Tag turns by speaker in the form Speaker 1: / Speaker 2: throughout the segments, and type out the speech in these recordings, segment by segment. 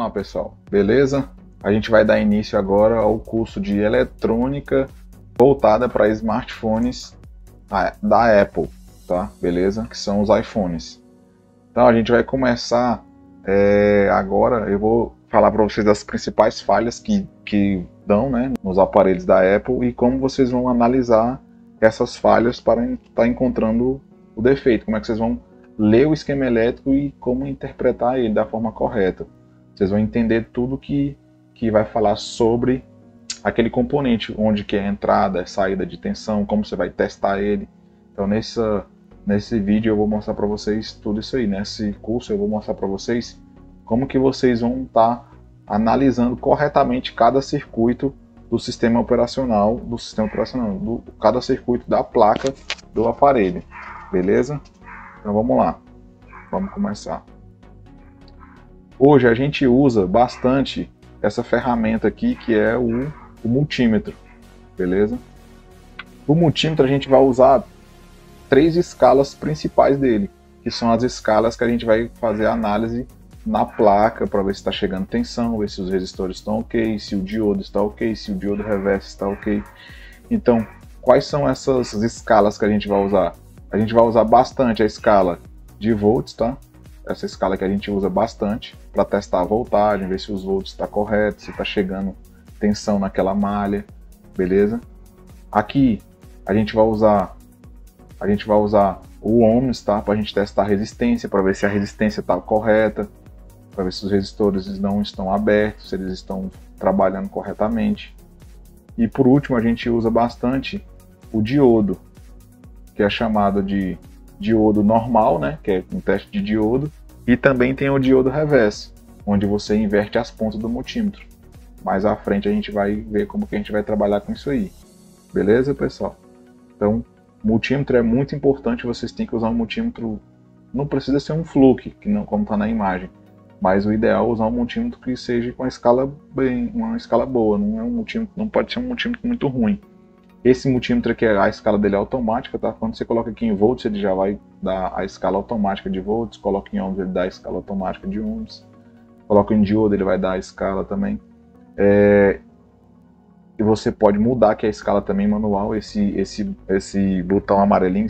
Speaker 1: lá, pessoal, beleza? A gente vai dar início agora ao curso de eletrônica voltada para smartphones da Apple, tá? Beleza? Que são os iPhones. Então a gente vai começar agora. Eu vou falar para vocês das principais falhas que dão, né, nos aparelhos da Apple e como vocês vão analisar essas falhas para estar encontrando o defeito. Como é que vocês vão ler o esquema elétrico e como interpretar ele da forma correta. Vocês vão entender tudo que vai falar sobre aquele componente, onde que é a entrada, a saída de tensão, como você vai testar ele. Então nesse vídeo eu vou mostrar para vocês tudo isso aí. Nesse curso eu vou mostrar para vocês como que vocês vão estar analisando corretamente cada circuito do sistema operacional, cada circuito da placa do aparelho, beleza? Então vamos lá, vamos começar. Hoje a gente usa bastante essa ferramenta aqui, que é o multímetro, beleza? O multímetro a gente vai usar 3 escalas principais dele, que são as escalas que a gente vai fazer a análise na placa para ver se está chegando tensão, ver se os resistores estão ok, se o diodo está ok, se o diodo reverso está ok. Então, quais são essas escalas que a gente vai usar? A gente vai usar bastante a escala de volts, tá? Essa escala que a gente usa bastante para testar a voltagem, ver se os volts está correto, se está chegando tensão naquela malha, beleza? Aqui a gente vai usar o ohms, tá? Para a gente testar a resistência, para ver se a resistência está correta, para ver se os resistores não estão abertos, se eles estão trabalhando corretamente. E por último a gente usa bastante o diodo, que é chamado de diodo normal, né, que é um teste de diodo, e também tem o diodo reverso, onde você inverte as pontas do multímetro. Mais à frente a gente vai ver como que a gente vai trabalhar com isso aí. Beleza, pessoal? Então, multímetro é muito importante, vocês têm que usar um multímetro, não precisa ser um fluke, que não como está na imagem, mas o ideal é usar um multímetro que seja com uma escala boa, não é um multímetro, não pode ser um multímetro muito ruim. Esse multímetro aqui, a escala dele é automática, tá? Quando você coloca aqui em volts, ele já vai dar a escala automática de volts. Coloca em ohms, ele dá a escala automática de ohms. Coloca em diodo, ele vai dar a escala também. E você pode mudar aqui a escala também manual. Esse botão amarelinho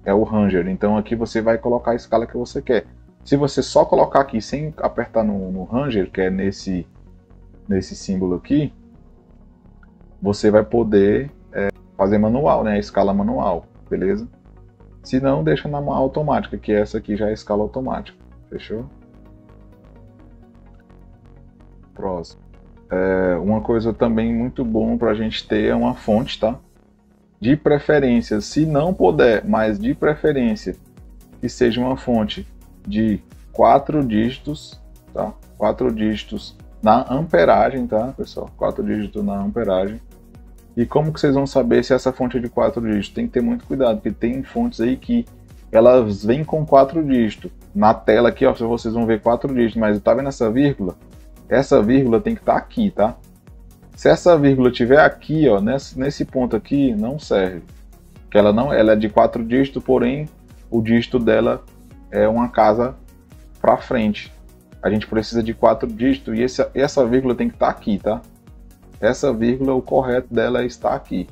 Speaker 1: é o Ranger. Então aqui você vai colocar a escala que você quer. Se você só colocar aqui sem apertar no Ranger, que é nesse símbolo aqui, você vai poder fazer manual, né? A escala manual, beleza? Se não, deixa na automática, que essa aqui já é a escala automática. Fechou? Próximo. Uma coisa também muito bom para a gente ter é uma fonte, tá? De preferência, se não puder, mas de preferência, que seja uma fonte de 4 dígitos, tá? 4 dígitos na amperagem, tá, pessoal? 4 dígitos na amperagem. E como que vocês vão saber se essa fonte é de 4 dígitos? Tem que ter muito cuidado, porque tem fontes aí que elas vêm com 4 dígitos. Na tela aqui, ó, vocês vão ver 4 dígitos, mas tá vendo essa vírgula? Essa vírgula tem que estar aqui, tá? Se essa vírgula estiver aqui, ó, nesse ponto aqui, não serve. Porque ela é de 4 dígitos, porém o dígito dela é uma casa para frente. A gente precisa de 4 dígitos e essa vírgula tem que estar aqui, tá? Essa vírgula, o correto dela é estar aqui.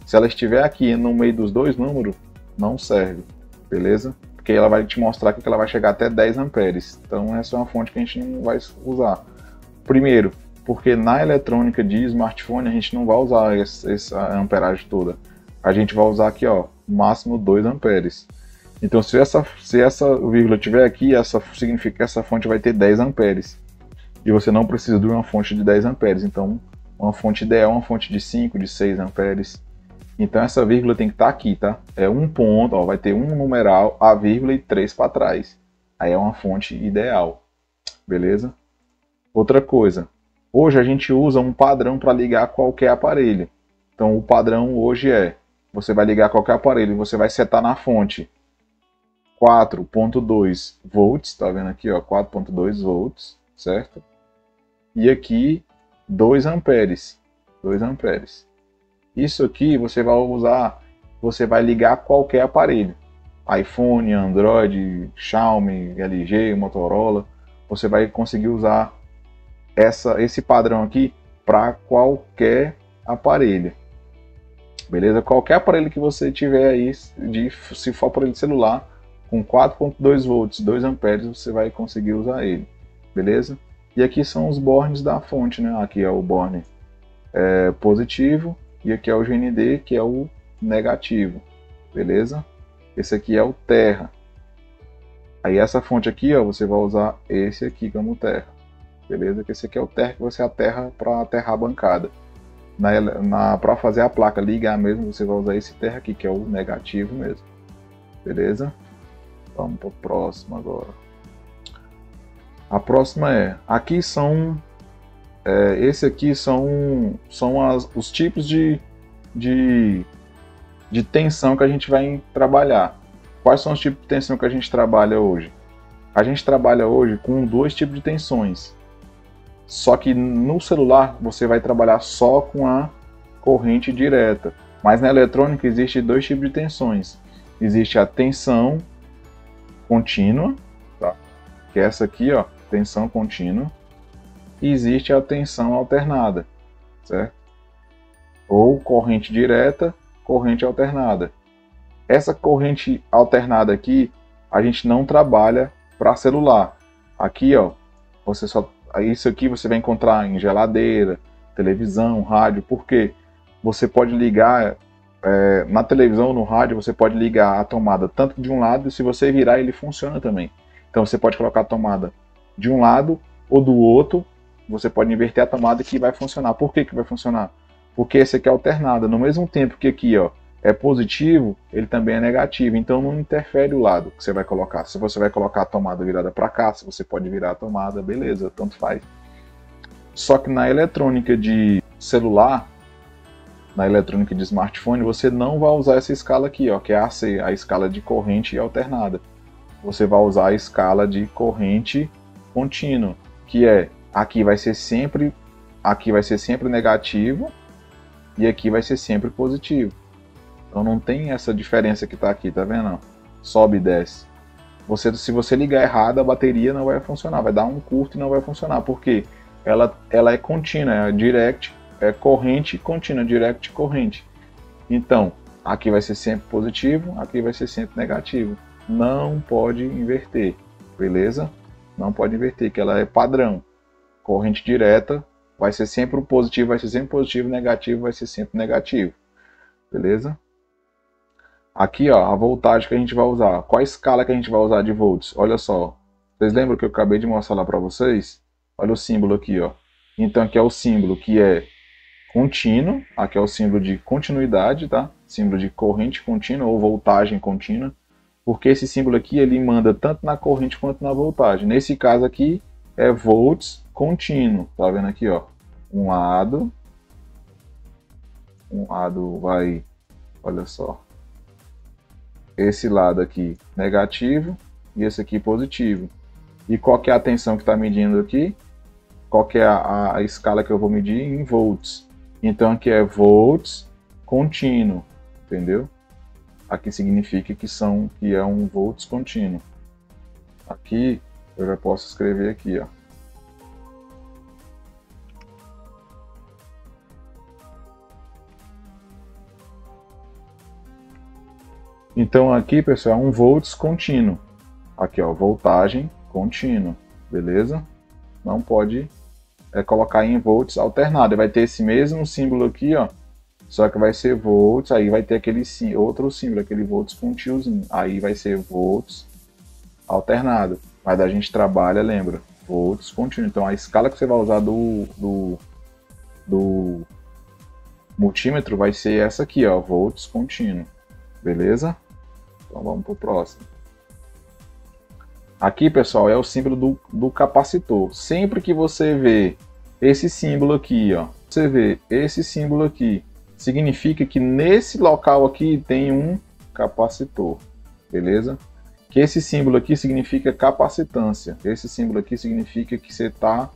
Speaker 1: Se ela estiver aqui no meio dos dois números, não serve, beleza? Porque ela vai te mostrar que ela vai chegar até 10 amperes. Então essa é uma fonte que a gente não vai usar. Primeiro, porque na eletrônica de smartphone a gente não vai usar essa amperagem toda. A gente vai usar aqui, ó, máximo 2 amperes. Então se essa vírgula estiver aqui, essa significa que essa fonte vai ter 10 amperes. E você não precisa de uma fonte de 10 amperes. Então uma fonte ideal é uma fonte de 5, de 6 amperes. Então essa vírgula tem que estar aqui, tá? É um ponto, ó, vai ter um numeral, a vírgula e 3 para trás. Aí é uma fonte ideal, beleza? Outra coisa, hoje a gente usa um padrão para ligar qualquer aparelho. Então o padrão hoje você vai ligar qualquer aparelho e você vai setar na fonte 4.2 volts, tá vendo aqui, ó, 4.2 volts, certo? E aqui 2 amperes, 2 amperes. Isso aqui você vai usar, você vai ligar qualquer aparelho, iPhone, Android, Xiaomi, LG, Motorola, você vai conseguir usar esse padrão aqui para qualquer aparelho. Beleza? Qualquer aparelho que você tiver aí, se for aparelho de celular, com 4.2 volts, 2 amperes, você vai conseguir usar ele. Beleza? E aqui são os bornes da fonte, né? Aqui é o borne positivo e aqui é o GND, que é o negativo. Beleza? Esse aqui é o terra. Aí essa fonte aqui, ó, você vai usar esse aqui como terra. Beleza? Que esse aqui é o terra que você aterra para aterrar a bancada. Para fazer a placa ligar mesmo, você vai usar esse terra aqui, que é o negativo mesmo. Beleza? Vamos para o próximo agora. A próxima aqui são, esse aqui são os tipos de tensão que a gente vai trabalhar. Quais são os tipos de tensão que a gente trabalha hoje? A gente trabalha hoje com 2 tipos de tensões. Só que no celular você vai trabalhar só com a corrente direta. Mas na eletrônica existe 2 tipos de tensões. Existe a tensão contínua, tá? Que é essa aqui, ó, tensão contínua. E existe a tensão alternada, certo? Ou corrente direta, corrente alternada. Essa corrente alternada aqui, a gente não trabalha para celular. Aqui, ó, isso aqui você vai encontrar em geladeira, televisão, rádio. Por quê? Você pode ligar na televisão ou no rádio, você pode ligar a tomada tanto de um lado, e se você virar ele funciona também. Então você pode colocar a tomada de um lado ou do outro, você pode inverter a tomada que vai funcionar. Por que vai funcionar? Porque esse aqui é alternado. No mesmo tempo que aqui, ó, é positivo, ele também é negativo, então não interfere o lado que você vai colocar. Se você vai colocar a tomada virada para cá, se você pode virar a tomada, beleza, tanto faz. Só que na eletrônica de celular, na eletrônica de smartphone, você não vai usar essa escala aqui, ó, que é a AC, a escala de corrente alternada. Você vai usar a escala de corrente contínua, que aqui vai ser sempre negativo e aqui vai ser sempre positivo. Então não tem essa diferença que está aqui, tá vendo? Sobe e desce. Se você ligar errado, a bateria não vai funcionar, vai dar um curto e não vai funcionar. Por quê? Ela é contínua, é corrente contínua, direct corrente. Então, aqui vai ser sempre positivo, aqui vai ser sempre negativo. Não pode inverter, beleza? Não pode inverter, que ela é padrão. Corrente direta vai ser sempre positivo, vai ser sempre positivo, negativo vai ser sempre negativo. Beleza? Aqui, ó, a voltagem que a gente vai usar. Qual a escala que a gente vai usar de volts? Olha só. Vocês lembram que eu acabei de mostrar lá para vocês? Olha o símbolo aqui, ó. Então aqui é o símbolo que é contínuo. Aqui é o símbolo de continuidade, tá? Símbolo de corrente contínua ou voltagem contínua. Porque esse símbolo aqui, ele manda tanto na corrente quanto na voltagem. Nesse caso aqui, é volts contínuo. Tá vendo aqui, ó? Um lado vai... Olha só. Esse lado aqui negativo e esse aqui positivo. E qual que é a tensão que está medindo aqui? Qual que é a escala que eu vou medir? Em volts. Então aqui é volts contínuo, entendeu? Aqui significa que é um volts contínuo. Aqui eu já posso escrever aqui, ó. Então aqui, pessoal, é um volts contínuo. Aqui, ó, voltagem contínua, beleza? Não pode colocar em volts alternado. Vai ter esse mesmo símbolo aqui, ó. Só que vai ser volts, aí vai ter aquele outro símbolo, aquele volts contíniozinho. Aí vai ser volts alternado. Mas a gente trabalha, lembra? Volts contínuo. Então a escala que você vai usar do multímetro vai ser essa aqui, ó, volts contínuo. Beleza? Então vamos para o próximo. Aqui, pessoal, é o símbolo do capacitor. Sempre que você vê esse símbolo aqui, ó, você vê esse símbolo aqui, significa que nesse local aqui tem um capacitor. Beleza? Que esse símbolo aqui significa capacitância. Esse símbolo aqui significa que você tá,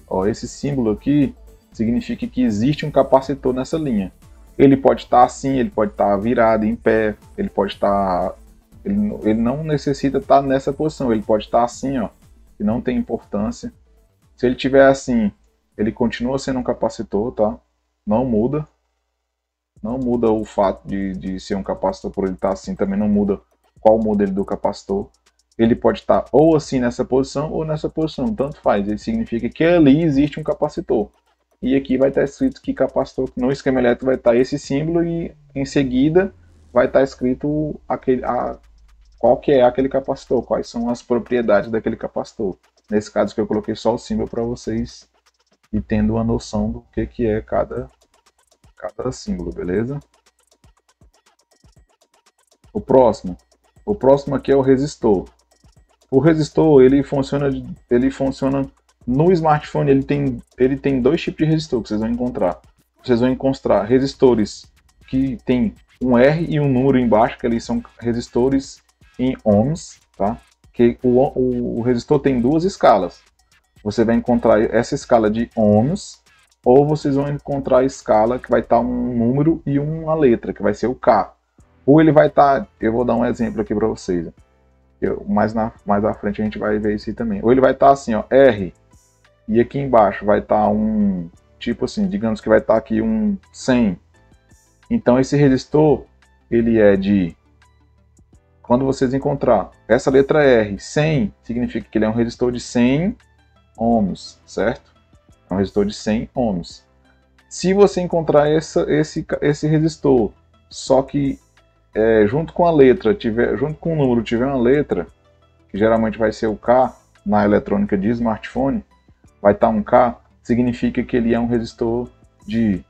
Speaker 1: ó, esse símbolo aqui significa que existe um capacitor nessa linha. Ele pode estar assim, ele pode estar virado em pé, ele pode estar... Ele não necessita estar nessa posição, ele pode estar assim, ó, e não tem importância. Se ele tiver assim, ele continua sendo um capacitor, tá? Não muda. Não muda o fato de ser um capacitor por ele estar assim, também não muda qual o modelo do capacitor. Ele pode estar ou assim nessa posição ou nessa posição, tanto faz. Isso significa que ali existe um capacitor. E aqui vai estar escrito que capacitor, no esquema elétrico vai estar esse símbolo e em seguida vai estar escrito qual que é aquele capacitor, quais são as propriedades daquele capacitor. Nesse caso que eu coloquei só o símbolo para vocês e tendo uma noção do que é cada símbolo, beleza? O próximo aqui é o resistor. O resistor ele funciona no smartphone, ele tem dois tipos de resistor que vocês vão encontrar. Vocês vão encontrar resistores que tem um R e um número embaixo, que eles são resistores em ohms, tá? Que o resistor tem duas escalas. Você vai encontrar essa escala de ohms, ou vocês vão encontrar a escala que vai estar um número e uma letra, que vai ser o K. Ou ele vai estar, eu vou dar um exemplo aqui para vocês. Mais à frente a gente vai ver isso aí também. Ou ele vai estar assim, ó, R, e aqui embaixo vai estar um, tipo assim, digamos que vai estar aqui um 100. Então esse resistor, ele é de, quando vocês encontrar essa letra R, 100, significa que ele é um resistor de 100 ohms, certo? É um resistor de 100 ohms. Se você encontrar esse resistor, só que junto com a letra, junto com o número tiver uma letra, que geralmente vai ser o K, na eletrônica de smartphone, vai estar um K, significa que ele é um resistor de...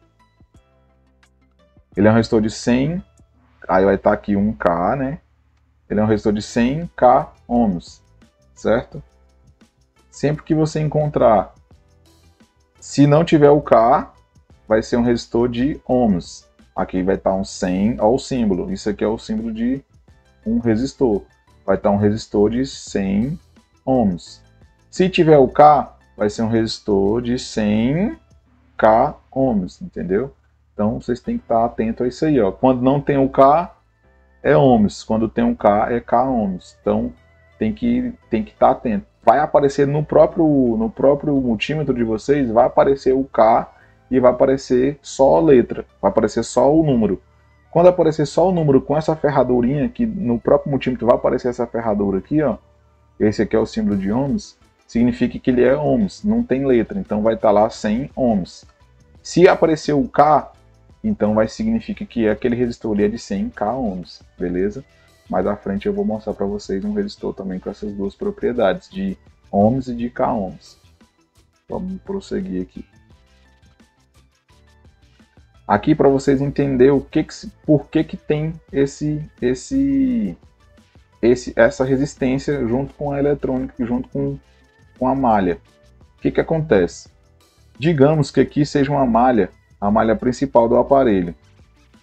Speaker 1: Ele é um resistor de 100, aí vai estar aqui um K, né? Ele é um resistor de 100K ohms, certo? Sempre que você encontrar, se não tiver o K, vai ser um resistor de ohms. Aqui vai estar um 100, ó, o símbolo. Isso aqui é o símbolo de um resistor. Vai estar um resistor de 100 ohms. Se tiver o K, vai ser um resistor de 100K ohms, entendeu? Então vocês têm que estar atentos a isso aí, ó. Quando não tem o K, é ohms. Quando tem um K, é K ohms. Então tem que estar atento. Vai aparecer no próprio multímetro de vocês, vai aparecer o K e vai aparecer só a letra, vai aparecer só o número. Quando aparecer só o número com essa ferradurinha, que no próprio multímetro vai aparecer essa ferradura aqui, ó, esse aqui é o símbolo de ohms, significa que ele é ohms, não tem letra, então vai estar lá 100 ohms. Se aparecer o K, então vai significar que aquele resistor ali é de 100K ohms, beleza? Mais à frente eu vou mostrar para vocês um resistor também com essas duas propriedades, de ohms e de K ohms. Vamos prosseguir aqui. Aqui para vocês entenderem por que tem essa resistência junto com a eletrônica, junto com a malha. O que acontece? Digamos que aqui seja uma malha, a malha principal do aparelho.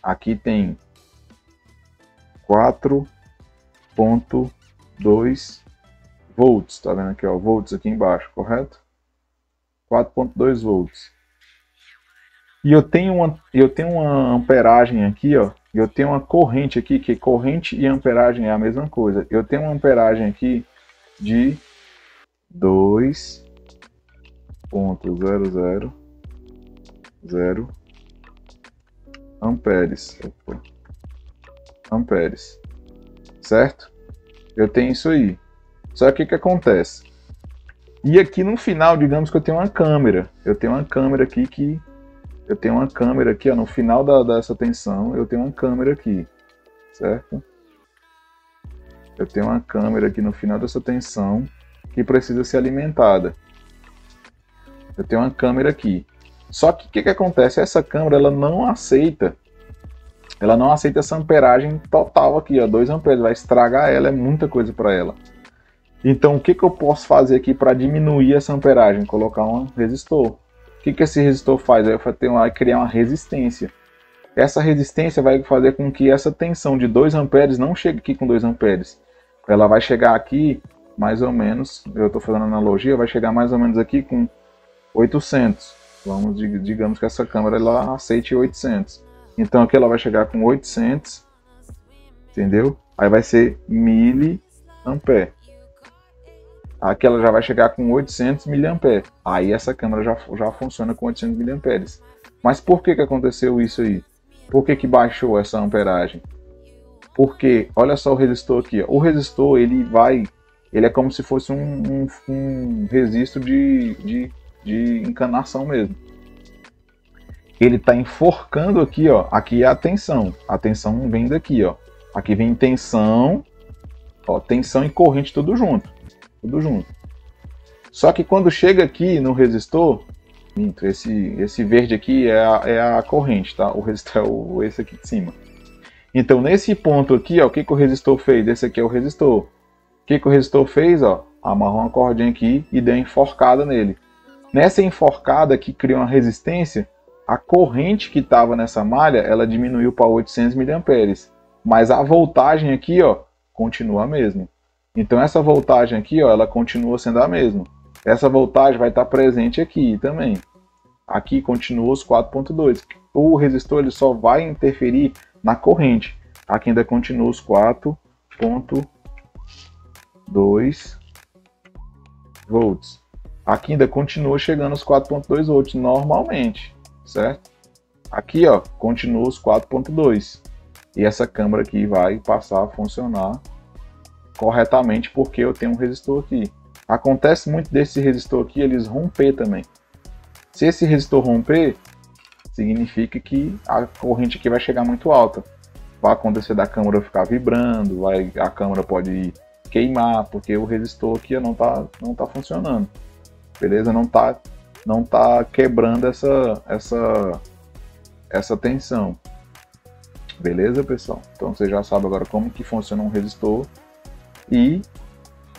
Speaker 1: Aqui tem 4.2 volts, tá vendo aqui, ó, volts aqui embaixo, correto? 4.2 volts. E eu tenho uma amperagem aqui, ó, e eu tenho uma corrente aqui, que corrente e amperagem é a mesma coisa. Eu tenho uma amperagem aqui de 2.000 amperes. Opa. Amperes. Certo? Eu tenho isso aí. Só que o que acontece? E aqui no final, digamos que eu tenho uma câmera. Eu tenho uma câmera aqui ó, no final dessa tensão, eu tenho uma câmera aqui, certo? Eu tenho uma câmera aqui no final dessa tensão que precisa ser alimentada. Eu tenho uma câmera aqui. Só que o que acontece? Essa câmera ela não aceita essa amperagem total aqui, ó, 2 amperes, vai estragar ela, é muita coisa para ela. Então o que eu posso fazer aqui para diminuir essa amperagem? Colocar um resistor. O que esse resistor faz? Vai criar uma resistência. Essa resistência vai fazer com que essa tensão de 2 amperes não chegue aqui com 2 amperes. Ela vai chegar aqui mais ou menos, eu estou fazendo analogia, vai chegar mais ou menos aqui com 800. Digamos que essa câmera ela aceite 800. Então aqui ela vai chegar com 800, entendeu? Aí vai ser miliampere. Aqui ela já vai chegar com 800 mA. Aí essa câmera já funciona com 800 mA. Mas por que aconteceu isso aí? Por que baixou essa amperagem? Porque, olha só o resistor aqui. Ó. O resistor, ele é como se fosse um resistor de encanação mesmo. Ele está enforcando aqui, ó. Aqui é a tensão. A tensão vem daqui, ó. Aqui vem tensão, ó, tensão e corrente tudo junto. Tudo junto. Só que quando chega aqui no resistor, esse verde aqui é a corrente, tá? O resistor é esse aqui de cima. Então nesse ponto aqui, ó, o que o resistor fez? Esse aqui é o resistor. O que o resistor fez? Ó, amarrou uma cordinha aqui e deu uma enforcada nele. Nessa enforcada que criou uma resistência, a corrente que estava nessa malha, ela diminuiu para 800 mA. Mas a voltagem aqui, ó, continua a mesma. Então essa voltagem aqui, ó, ela continua sendo a mesma. Essa voltagem vai estar presente aqui também. Aqui continua os 4.2. O resistor ele só vai interferir na corrente. Aqui ainda continua os 4.2 volts. Aqui ainda continua chegando os 4.2 volts normalmente, certo? Aqui, ó, continua os 4.2. E essa câmera aqui vai passar a funcionar corretamente porque eu tenho um resistor aqui. Acontece muito desse resistor aqui eles romper também. Se esse resistor romper, significa que a corrente aqui vai chegar muito alta. Vai acontecer da câmera ficar vibrando, a câmera pode queimar, porque o resistor aqui não tá funcionando. Beleza? Não tá quebrando essa tensão. Beleza, pessoal? Então você já sabe agora como que funciona um resistor. E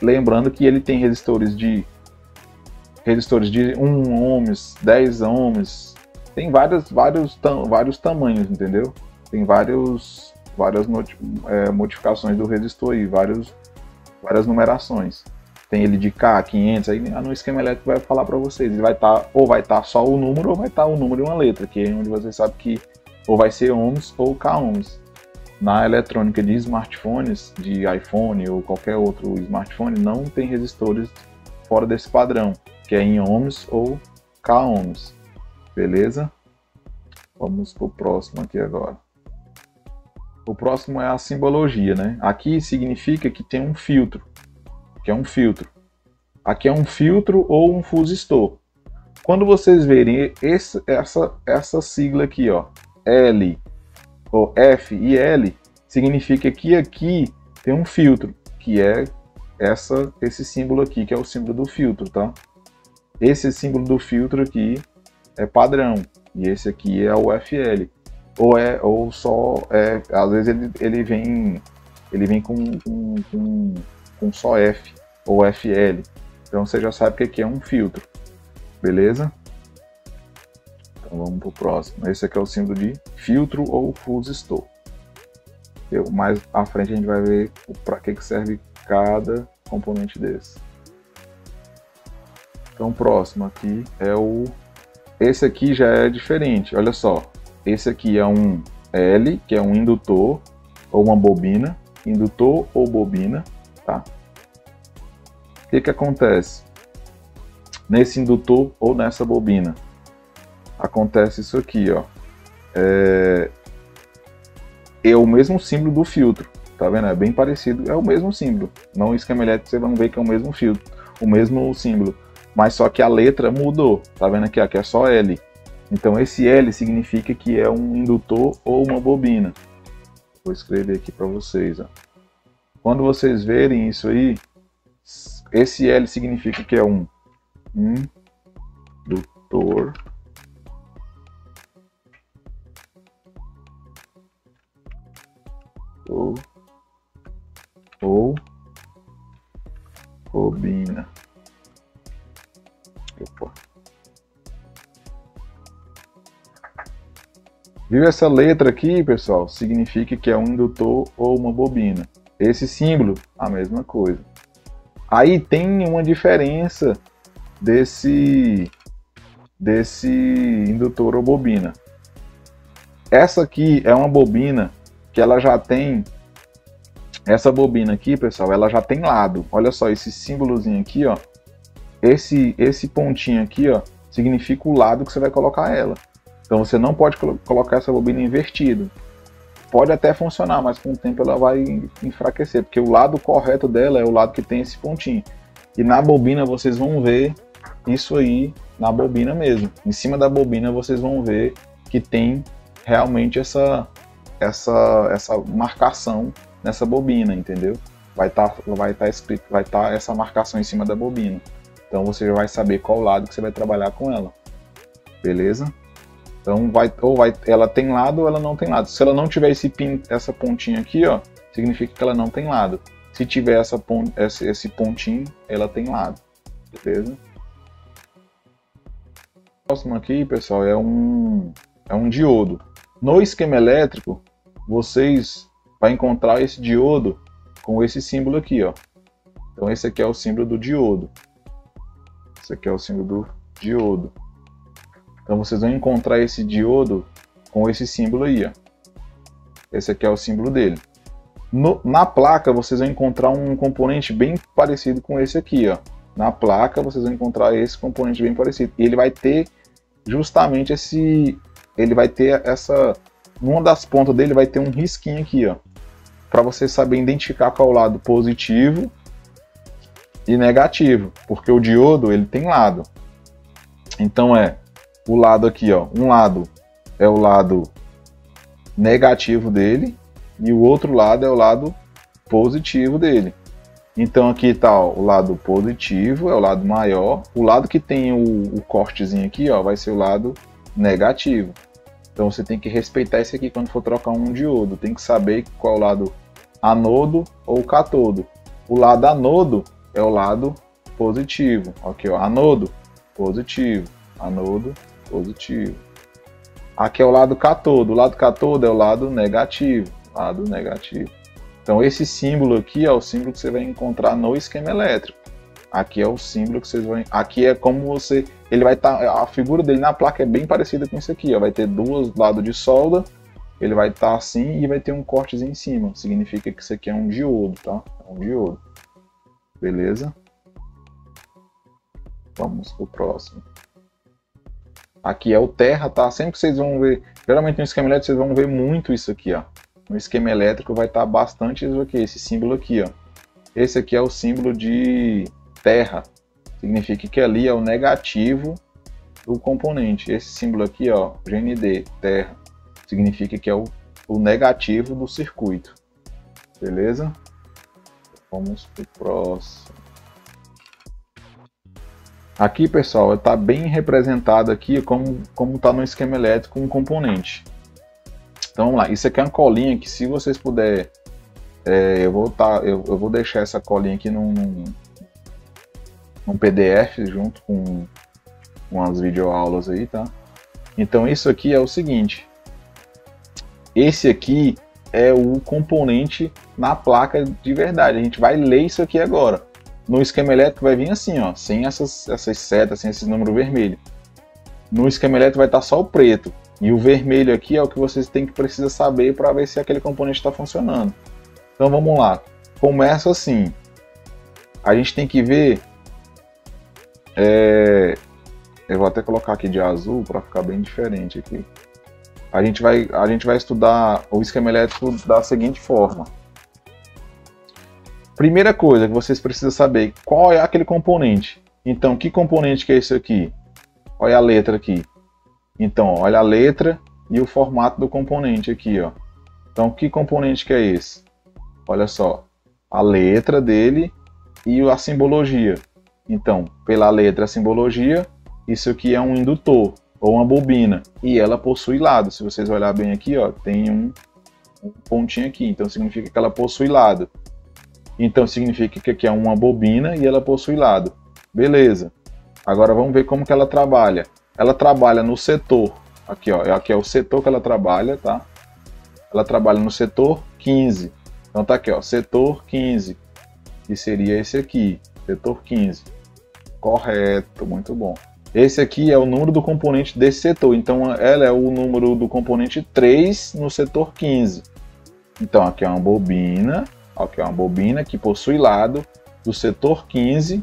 Speaker 1: lembrando que ele tem resistores de 1 ohms, 10 ohms, tem vários tamanhos, entendeu? Tem várias modificações do resistor aí, várias numerações. Tem ele de K, 500, aí no esquema elétrico vai falar para vocês, ele vai estar só o número ou vai estar o número e uma letra, que é onde você sabe que ou vai ser ohms ou K ohms. Na eletrônica de smartphones, de iPhone ou qualquer outro smartphone, não tem resistores fora desse padrão, que é em ohms ou K ohms. Beleza? Vamos para o próximo aqui agora. O próximo é a simbologia, né? Aqui significa que tem um filtro, que é um filtro. Aqui é um filtro ou um fusistor. Quando vocês verem essa sigla aqui, ó, L, ou F e L, significa que aqui tem um filtro, que é esse símbolo aqui, que é o símbolo do filtro, tá? Esse símbolo do filtro aqui é padrão, e esse aqui é o FL. Às vezes ele vem com só F ou FL. Então você já sabe que aqui é um filtro, beleza? Então vamos para o próximo. Esse aqui é o símbolo de filtro ou fusistor. Mais à frente a gente vai ver para que serve cada componente desse. Então o próximo aqui é esse aqui já é diferente, olha só. Esse aqui é um L, que é um indutor ou uma bobina, indutor ou bobina, tá? O que acontece nesse indutor ou nessa bobina? Acontece isso aqui, ó. É o mesmo símbolo do filtro, tá vendo? É bem parecido, é o mesmo símbolo. No esquema elétrico vocês vão ver que é o mesmo filtro, o mesmo símbolo, mas só que a letra mudou, tá vendo aqui? Aqui é só L. Então esse L significa que é um indutor ou uma bobina. Vou escrever aqui para vocês, ó. Quando vocês verem isso aí, esse L significa que é um indutor ou bobina. Opa. Viu essa letra aqui, pessoal? Significa que é um indutor ou uma bobina. Esse símbolo, a mesma coisa. Aí tem uma diferença desse indutor ou bobina. Essa aqui é uma bobina que ela já tem Essa bobina aqui, pessoal, ela já tem lado. Olha só, esse símbolozinho aqui, ó. Esse pontinho aqui, ó, significa o lado que você vai colocar ela. Então você não pode colocar essa bobina invertida. Pode até funcionar, mas com o tempo ela vai enfraquecer, porque o lado correto dela é o lado que tem esse pontinho. E na bobina vocês vão ver isso aí, na bobina mesmo. Em cima da bobina vocês vão ver que tem realmente essa marcação nessa bobina, entendeu? Vai estar escrito, vai estar essa marcação em cima da bobina. Então você já vai saber qual lado que você vai trabalhar com ela. Beleza? Então ela tem lado ou ela não tem lado. Se ela não tiver essa pontinha aqui, ó, significa que ela não tem lado. Se tiver esse pontinho, ela tem lado. Beleza? O próximo aqui, pessoal, é um diodo. No esquema elétrico, vocês vão encontrar esse diodo com esse símbolo aqui, ó. Então esse aqui é o símbolo do diodo. Esse aqui é o símbolo do diodo. Então vocês vão encontrar esse diodo com esse símbolo aí, ó. Esse aqui é o símbolo dele. Na placa vocês vão encontrar um componente bem parecido com esse aqui, ó. Na placa vocês vão encontrar esse componente bem parecido. E ele vai ter justamente numa das pontas dele vai ter um risquinho aqui, ó, para você saber identificar qual é o lado positivo e negativo, porque o diodo ele tem lado. Então o lado aqui, ó, um lado é o lado negativo dele e o outro lado é o lado positivo dele. Então aqui está o lado positivo, é o lado maior. O lado que tem o cortezinho aqui, ó, vai ser o lado negativo. Então você tem que respeitar esse aqui quando for trocar um diodo. Tem que saber qual é o lado anodo ou catodo. O lado anodo é o lado positivo. Aqui, ó, anodo, positivo. Anodo, positivo. Aqui é o lado catodo. O lado catodo é o lado negativo. Lado negativo. Então esse símbolo aqui é o símbolo que você vai encontrar no esquema elétrico. Aqui é o símbolo que vocês vão... Aqui é como você... Ele vai estar... A figura dele na placa é bem parecida com isso aqui, ó. Vai ter dois lados de solda. Ele vai estar assim e vai ter um cortezinho em cima. Significa que isso aqui é um diodo, tá? É um diodo. Beleza? Vamos pro próximo. Aqui é o terra, tá? Sempre que vocês vão ver... Geralmente no esquema elétrico vocês vão ver muito isso aqui, ó. No esquema elétrico vai estar bastante isso aqui, esse símbolo aqui, ó. Esse aqui é o símbolo de terra. Significa que ali é o negativo do componente. Esse símbolo aqui, ó, GND, terra, significa que é o negativo do circuito. Beleza? Vamos pro próximo. Aqui, pessoal, está bem representado aqui como está no esquema elétrico um componente. Então vamos lá, isso aqui é uma colinha que, se vocês puderem, eu vou deixar essa colinha aqui num PDF junto com as videoaulas aí, tá? Então isso aqui é o seguinte, esse aqui é o componente na placa de verdade. A gente vai ler isso aqui agora. No esquema elétrico vai vir assim, ó, sem essas setas, sem esse número vermelho. No esquema elétrico vai estar só o preto. E o vermelho aqui é o que vocês precisam saber para ver se aquele componente está funcionando. Então vamos lá. Começa assim. A gente tem que ver... eu vou até colocar aqui de azul para ficar bem diferente aqui. A gente vai estudar o esquema elétrico da seguinte forma. Primeira coisa que vocês precisam saber, qual é aquele componente. Então, que componente que é esse aqui? Olha a letra aqui. Então, olha a letra e o formato do componente aqui, ó. Então, que componente que é esse? Olha só, a letra dele e a simbologia. Então, pela letra e a simbologia, isso aqui é um indutor ou uma bobina. E ela possui lado. Se vocês olharem bem aqui, ó, tem um pontinho aqui. Então, significa que ela possui lado. Então, significa que aqui é uma bobina e ela possui lado. Beleza. Agora, vamos ver como que ela trabalha. Ela trabalha no setor, aqui, ó, aqui é o setor que ela trabalha, tá? Ela trabalha no setor 15. Então tá aqui, ó, setor 15, que seria esse aqui, setor 15. Correto, muito bom. Esse aqui é o número do componente desse setor, então ela é o número do componente 3 no setor 15. Então aqui é uma bobina Aqui é uma bobina que possui lado do setor 15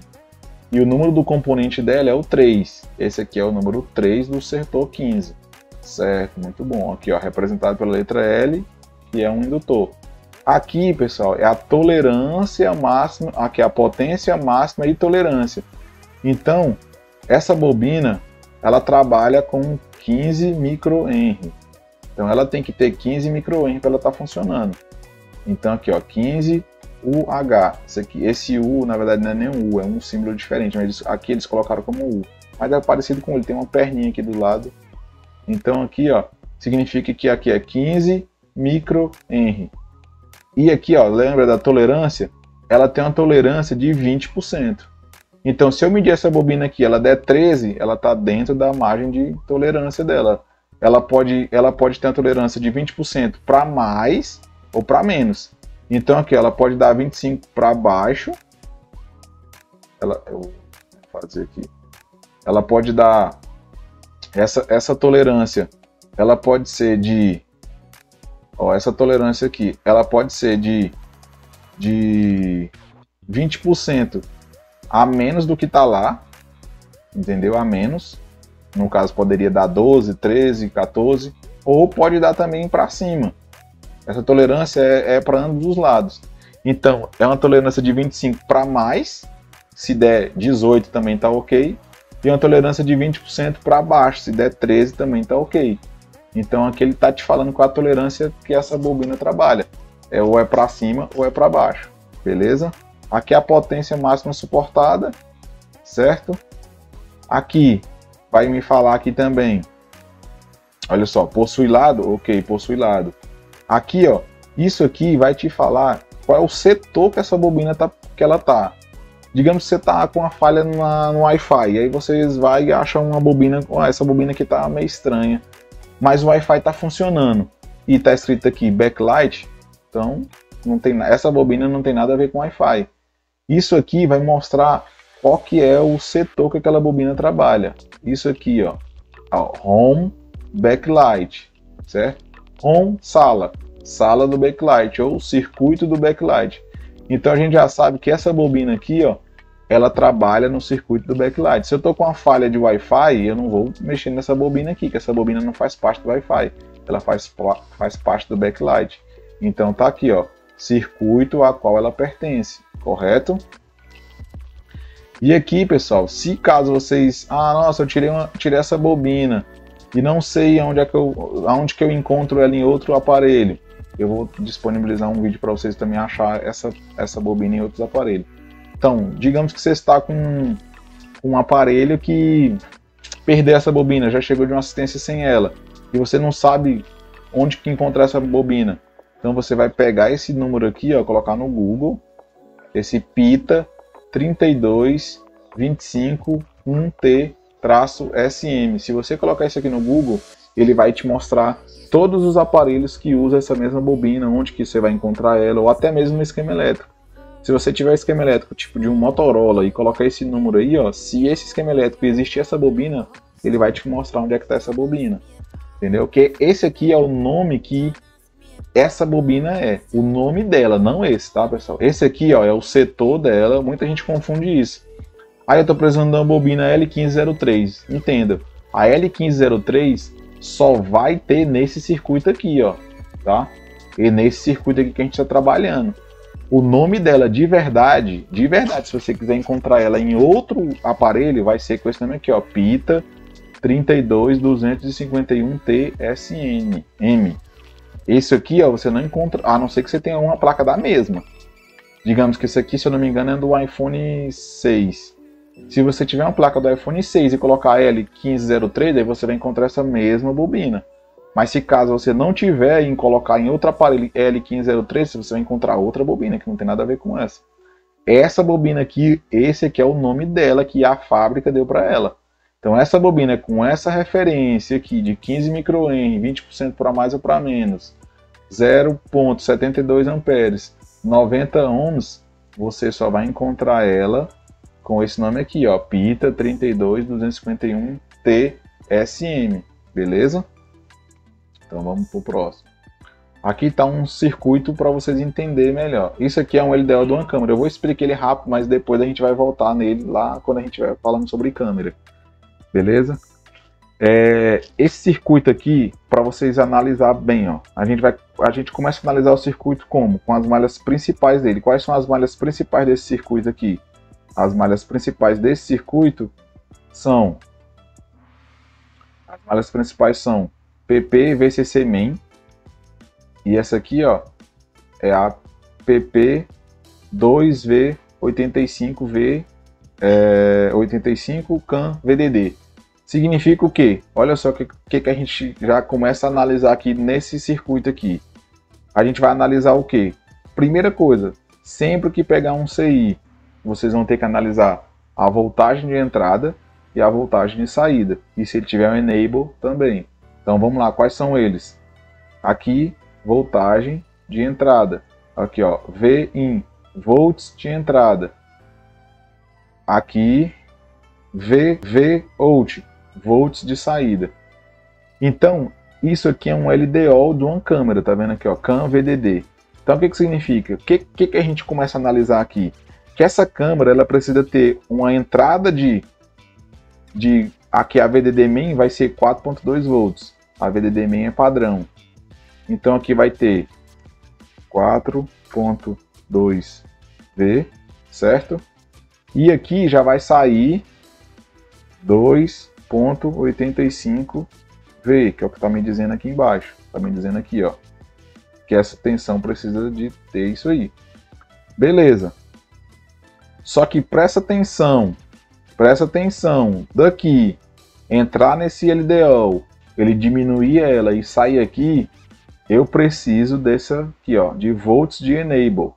Speaker 1: e o número do componente dela é o 3. Esse aqui é o número 3 do setor 15. Certo, muito bom. Aqui, ó, representado pela letra L, que é um indutor. Aqui, pessoal, é a tolerância máxima, aqui é a potência máxima e tolerância. Então, essa bobina, ela trabalha com 15 microhenry. Então, ela tem que ter 15 microhenry para ela estar funcionando. Então, aqui, ó, 15 UH. Esse U, na verdade, não é nem um U, é um símbolo diferente. Mas aqui eles colocaram como U. Mas é parecido com ele, tem uma perninha aqui do lado. Então, aqui, ó, significa que aqui é 15 microhenry. E aqui, ó, lembra da tolerância? Ela tem uma tolerância de 20%. Então, se eu medir essa bobina aqui, ela der 13, ela está dentro da margem de tolerância dela. Ela pode ter uma tolerância de 20% para mais ou para menos. Então, aqui, ela pode dar 25 para baixo. Eu vou fazer aqui. Ela pode dar essa tolerância. Ela pode ser de... Ó, essa tolerância aqui, ela pode ser de 20% a menos do que está lá, entendeu? A menos, no caso poderia dar 12, 13, 14, ou pode dar também para cima. Essa tolerância é para ambos os lados. Então, é uma tolerância de 25 para mais, se der 18 também está ok, e uma tolerância de 20% para baixo, se der 13 também está ok. Então aqui ele está te falando qual a tolerância que essa bobina trabalha. Ou é para cima ou é para baixo. Beleza? Aqui é a potência máxima suportada. Certo? Aqui vai me falar aqui também. Olha só, possui lado? Ok, possui lado. Aqui, ó, isso aqui vai te falar qual é o setor que essa bobina ela tá. Digamos que você tá com uma falha no Wi-Fi. E aí vocês vão e acham uma bobina. Essa bobina aqui tá meio estranha. Mas o Wi-Fi está funcionando e está escrito aqui backlight, então não tem, essa bobina não tem nada a ver com Wi-Fi. Isso aqui vai mostrar qual que é o setor que aquela bobina trabalha. Isso aqui, ó, home backlight, certo? Home sala, sala do backlight ou circuito do backlight. Então a gente já sabe que essa bobina aqui, ó, ela trabalha no circuito do backlight. Se eu estou com uma falha de Wi-Fi, eu não vou mexer nessa bobina aqui, que essa bobina não faz parte do Wi-Fi. Ela faz parte do backlight. Então tá aqui, ó, circuito a qual ela pertence, correto? E aqui, pessoal, se caso vocês... Ah, nossa, eu tirei essa bobina e não sei aonde que eu encontro ela em outro aparelho. Eu vou disponibilizar um vídeo para vocês também achar essa bobina em outros aparelhos. Então, digamos que você está com um aparelho que perdeu essa bobina, já chegou de uma assistência sem ela, e você não sabe onde que encontrar essa bobina. Então você vai pegar esse número aqui, ó, colocar no Google, esse PITA 32251T-SM. Se você colocar isso aqui no Google, ele vai te mostrar todos os aparelhos que usam essa mesma bobina, onde que você vai encontrar ela, ou até mesmo no esquema elétrico. Se você tiver esquema elétrico tipo de um Motorola e colocar esse número aí, ó, se esse esquema elétrico existir essa bobina, ele vai te mostrar onde é que está essa bobina. Entendeu? Que esse aqui é o nome que essa bobina é. O nome dela, não esse, tá, pessoal? Esse aqui, ó, é o setor dela. Muita gente confunde isso. Aí eu tô precisando de uma bobina L1503. Entenda, a L1503 só vai ter nesse circuito aqui, ó, tá? E nesse circuito aqui que a gente está trabalhando. O nome dela de verdade, se você quiser encontrar ela em outro aparelho, vai ser com esse nome aqui, ó, PITA 32251T-SM. Esse aqui, ó, você não encontra, a não ser que você tenha uma placa da mesma. Digamos que esse aqui, se eu não me engano, é do iPhone 6. Se você tiver uma placa do iPhone 6 e colocar L1503, aí você vai encontrar essa mesma bobina. Mas se caso você não tiver e colocar em outro aparelho L1503, você vai encontrar outra bobina que não tem nada a ver com essa. Essa bobina aqui, esse aqui é o nome dela que a fábrica deu para ela. Então essa bobina com essa referência aqui de 15 microhenry, 20% para mais ou para menos, 0,72 amperes, 90 ohms, você só vai encontrar ela com esse nome aqui, ó, PITA 32251T-SM, beleza? Então vamos pro próximo. Aqui está um circuito para vocês entenderem melhor. Isso aqui é um LDO de uma câmera. Eu vou explicar ele rápido, mas depois a gente vai voltar nele lá quando a gente vai falando sobre câmera. Beleza? Esse circuito aqui, para vocês analisar bem, ó, a gente começa a analisar o circuito como? Com as malhas principais dele. Quais são as malhas principais desse circuito aqui? As malhas principais desse circuito são... As malhas principais são PP VCC main. E essa aqui, ó, é a PP2V85V 85 CAN VDD. Significa o quê? Olha só o que a gente já começa a analisar aqui nesse circuito aqui. A gente vai analisar o quê? Primeira coisa, sempre que pegar um CI, vocês vão ter que analisar a voltagem de entrada e a voltagem de saída. E se ele tiver um enable também. Então vamos lá, quais são eles? Aqui, voltagem de entrada. Aqui, ó, Vin, volts de entrada. Aqui, VOUT, volts de saída. Então, isso aqui é um LDO de uma câmera, tá vendo aqui, ó, CAN VDD. Então, o que significa? O que a gente começa a analisar aqui? Que essa câmera, ela precisa ter uma entrada aqui a VDD main vai ser 4.2 volts. A VDD main é padrão. Então aqui vai ter 4.2 V, certo? E aqui já vai sair 2.85 V, que é o que está me dizendo aqui embaixo. Está me dizendo aqui, ó, que essa tensão precisa de ter isso aí. Beleza. Só que presta atenção daqui, entrar nesse LDO, ele diminuir ela e sair aqui, eu preciso dessa aqui, ó, de volts de enable.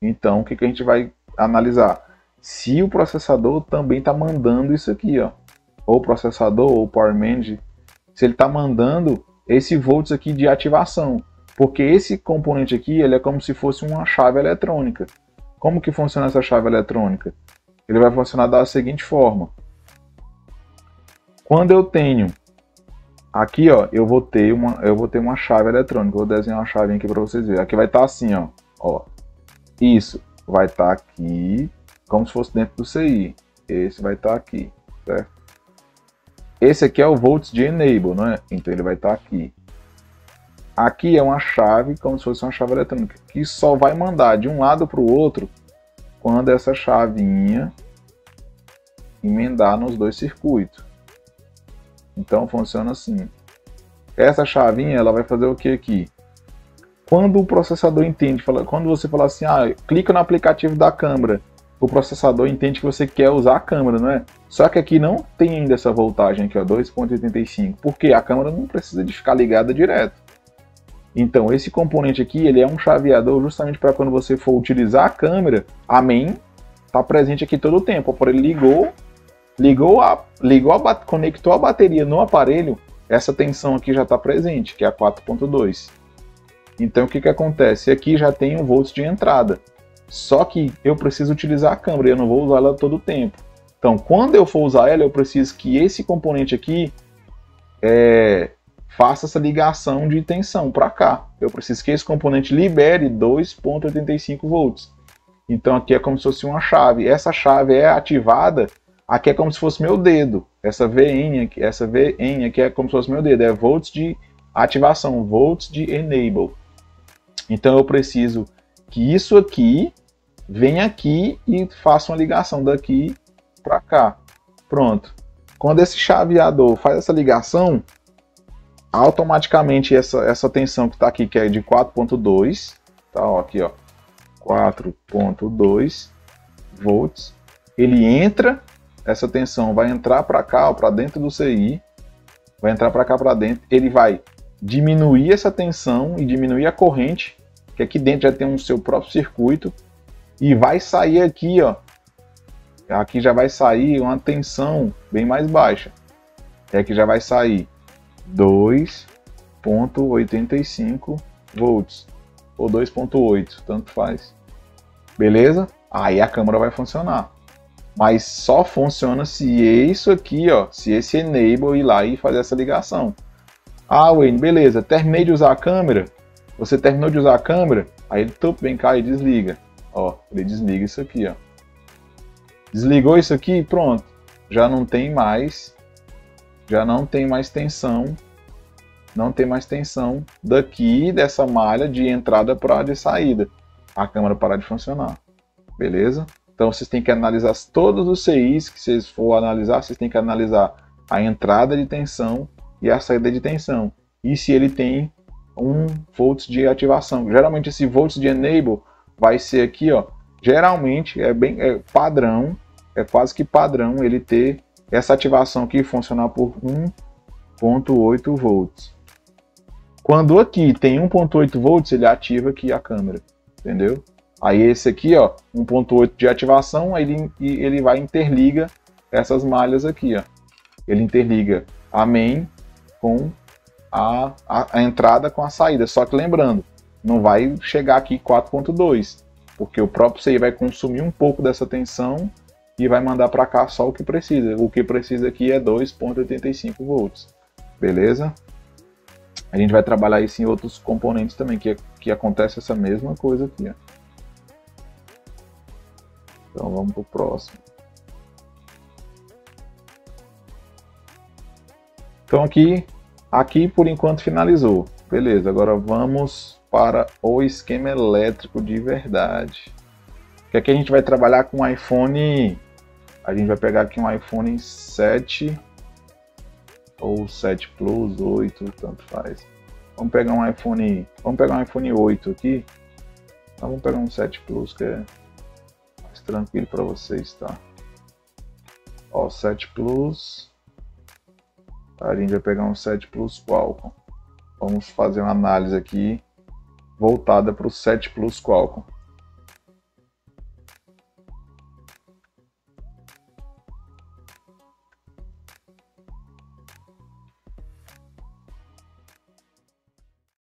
Speaker 1: Então, o que a gente vai analisar? Se o processador também está mandando isso aqui, ó, ou o processador ou o Power Manage, se ele está mandando esse volts aqui de ativação, porque esse componente aqui, ele é como se fosse uma chave eletrônica. Como que funciona essa chave eletrônica? Ele vai funcionar da seguinte forma. Quando eu tenho aqui, ó, eu vou ter uma chave eletrônica. Vou desenhar uma chave aqui para vocês verem. Aqui vai estar assim, ó. Isso vai estar aqui, como se fosse dentro do CI. Esse vai estar aqui, certo? Esse aqui é o volts de enable, não é? Então ele vai estar aqui. Aqui é uma chave, como se fosse uma chave eletrônica, que só vai mandar de um lado para o outro quando essa chavinha emendar nos dois circuitos. Então funciona assim. Essa chavinha, ela vai fazer o que aqui? Quando o processador entende, quando você fala assim, clica no aplicativo da câmera, o processador entende que você quer usar a câmera, não é? Só que aqui não tem ainda essa voltagem aqui, ó, 2.85, porque a câmera não precisa de ficar ligada direto. Então esse componente aqui, ele é um chaveador justamente para quando você for utilizar a câmera, a main está presente aqui todo o tempo. Por ele conectou a bateria no aparelho, essa tensão aqui já está presente, que é a 4.2. Então o que acontece? Aqui já tem um volts de entrada, só que eu preciso utilizar a câmera, eu não vou usar ela todo o tempo. Então quando eu for usar ela, eu preciso que esse componente aqui faça essa ligação de tensão para cá. Eu preciso que esse componente libere 2.85 volts. Então aqui é como se fosse uma chave. Essa chave é ativada, aqui é como se fosse meu dedo. Essa VN aqui é como se fosse meu dedo. É volts de ativação, volts de enable. Então eu preciso que isso aqui venha aqui e faça uma ligação daqui para cá. Pronto. Quando esse chaveador faz essa ligação, automaticamente essa tensão que está aqui, que é de 4.2, tá, ó, aqui, ó, 4.2 volts, ele entra, essa tensão vai entrar para cá, para dentro do CI, vai entrar para cá, para dentro, ele vai diminuir essa tensão e diminuir a corrente, que aqui dentro já tem um seu próprio circuito, e vai sair aqui, ó, aqui já vai sair uma tensão bem mais baixa, aqui já vai sair 2.85 volts ou 2.8, tanto faz. Beleza? Aí a câmera vai funcionar. Mas só funciona se isso aqui, ó, se esse enable ir lá e fazer essa ligação. Wayne, beleza, terminei de usar a câmera, Você terminou de usar a câmera, aí ele vem cá e desliga. Ó, ele desliga isso aqui, ó. Desligou isso aqui, pronto. Já não tem mais tensão. Não tem mais tensão daqui dessa malha de entrada para de saída. A câmera parar de funcionar. Beleza? Então vocês têm que analisar todos os CIs que vocês for analisar, vocês têm que analisar a entrada de tensão e a saída de tensão. E se ele tem 1 volts de ativação. Geralmente esse volts de enable vai ser aqui, ó. Geralmente é padrão, é quase que padrão ele ter essa ativação aqui funcionar por 1.8 volts. Quando aqui tem 1.8 volts, ele ativa aqui a câmera, entendeu? Aí esse aqui, ó, 1.8 de ativação, ele vai interliga essas malhas aqui, ó. Ele interliga a main com a entrada com a saída. Só que lembrando, não vai chegar aqui 4.2, porque o próprio CI vai consumir um pouco dessa tensão e vai mandar para cá só o que precisa. O que precisa aqui é 2.85 volts, beleza? A gente vai trabalhar isso em outros componentes também, que acontece essa mesma coisa aqui, ó. Então vamos para o próximo. Então aqui por enquanto finalizou. Beleza, agora vamos para o esquema elétrico de verdade. Que aqui a gente vai trabalhar com um iPhone. A gente vai pegar aqui um iPhone 7 ou 7 Plus, 8, tanto faz. Vamos pegar um iPhone 8 aqui. Então, vamos pegar um 7 Plus que é mais tranquilo para vocês, tá? Ó, 7 Plus. A gente vai pegar um 7 Plus Qualcomm. Vamos fazer uma análise aqui voltada para o 7 Plus Qualcomm.